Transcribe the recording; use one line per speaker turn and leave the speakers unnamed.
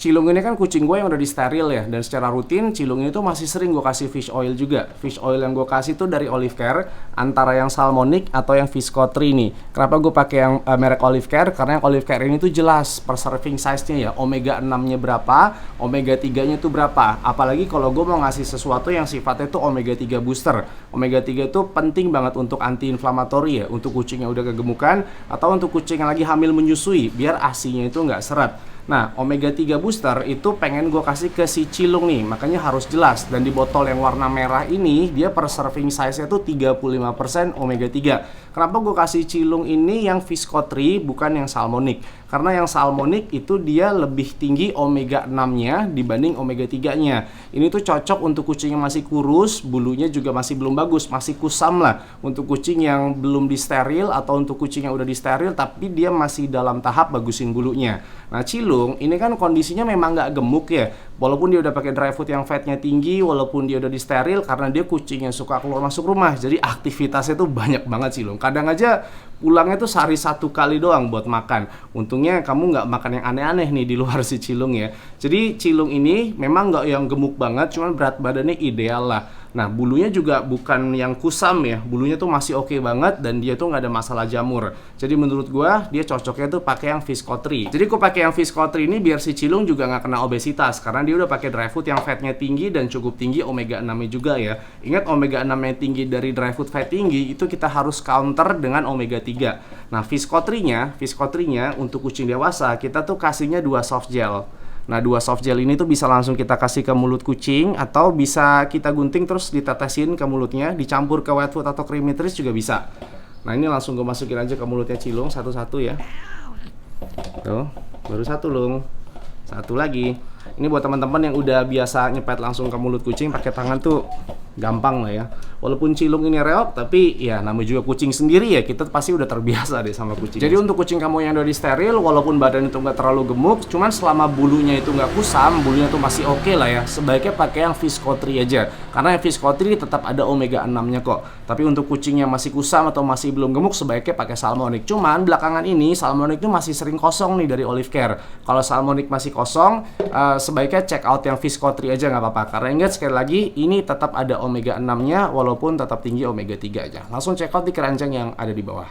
Cilung ini kan kucing gue yang udah di steril ya, dan secara rutin Cilung ini tuh masih sering gue kasih fish oil juga. Fish oil yang gue kasih tuh dari Olive Care, antara yang Salmonic atau yang Visco3 nih. Kenapa gue pakai yang merek Olive Care? Karena yang Olive Care ini tuh jelas per serving size-nya ya, omega 6-nya berapa, omega 3-nya tuh berapa. Apalagi kalau gue mau ngasih sesuatu yang sifatnya tuh omega 3 booster. Omega 3 itu penting banget untuk anti-inflamatori ya, untuk kucing yang udah kegemukan atau untuk kucing yang lagi hamil menyusui, biar ASI-nya itu nggak seret. Nah, omega 3 booster itu pengen gue kasih ke si Cilung nih, makanya harus jelas. Dan di botol yang warna merah ini, dia per serving size-nya tuh 35% omega 3. Kenapa gue kasih Cilung ini yang Visco3 bukan yang Salmonic? Karena yang Salmonic itu dia lebih tinggi omega 6-nya dibanding omega 3-nya. Ini tuh cocok untuk kucing yang masih kurus, bulunya juga masih belum bagus, masih kusam lah. Untuk kucing yang belum disteril atau untuk kucing yang udah disteril tapi dia masih dalam tahap bagusin bulunya. Nah, Cilung ini kan kondisinya memang nggak gemuk ya. Walaupun dia udah pakai dry food yang fatnya tinggi, walaupun dia udah disteril, karena dia kucing yang suka keluar masuk rumah. Jadi aktivitasnya tuh banyak banget Cilung. Kadang aja pulangnya tuh sehari 1 kali doang buat makan. Untungnya kamu nggak makan yang aneh-aneh nih di luar si Cilung ya. Jadi Cilung ini memang nggak yang gemuk banget, cuman berat badannya ideal lah. Nah, bulunya juga bukan yang kusam ya, bulunya tuh masih oke banget dan dia tuh nggak ada masalah jamur. Jadi menurut gua dia cocoknya tuh pakai yang Visco3. Jadi gua pakai yang Visco3 ini biar si Cilung juga nggak kena obesitas, karena dia udah pakai dry food yang fatnya tinggi dan cukup tinggi omega 6-nya juga ya. Ingat, omega 6-nya tinggi dari dry food fat tinggi itu kita harus counter dengan omega 3. Nah, Visco3-nya untuk kucing dewasa kita tuh kasihnya 2 soft gel. Nah, 2 soft gel ini tuh bisa langsung kita kasih ke mulut kucing atau bisa kita gunting terus ditetesin ke mulutnya, dicampur ke wet food atau creamy treats juga bisa. Nah, ini langsung gue masukin aja ke mulutnya Cilung satu-satu ya. Tuh, baru satu Lung. Satu lagi. Ini buat teman-teman yang udah biasa nyepet langsung ke mulut kucing pakai tangan tuh gampang lah ya. Walaupun Cilung ini reok, tapi ya namanya juga kucing sendiri ya, kita pasti udah terbiasa deh sama kucing. Jadi untuk kucing kamu yang udah di steril, walaupun badan itu nggak terlalu gemuk, cuman selama bulunya itu nggak kusam, bulunya itu masih oke lah ya, sebaiknya pakai yang Visco3 aja. Karena yang Visco3 tetap ada omega 6-nya kok. Tapi untuk kucing yang masih kusam atau masih belum gemuk, sebaiknya pakai Salmonic. Cuman belakangan ini Salmonic itu masih sering kosong nih dari Olive Care. Kalau Salmonic masih kosong, sebaiknya check out yang Visco3 aja nggak apa-apa. Karena ingat sekali lagi, ini tetap ada omega 6-nya walaupun tetap tinggi omega 3 aja. Langsung check out di keranjang yang ada di bawah.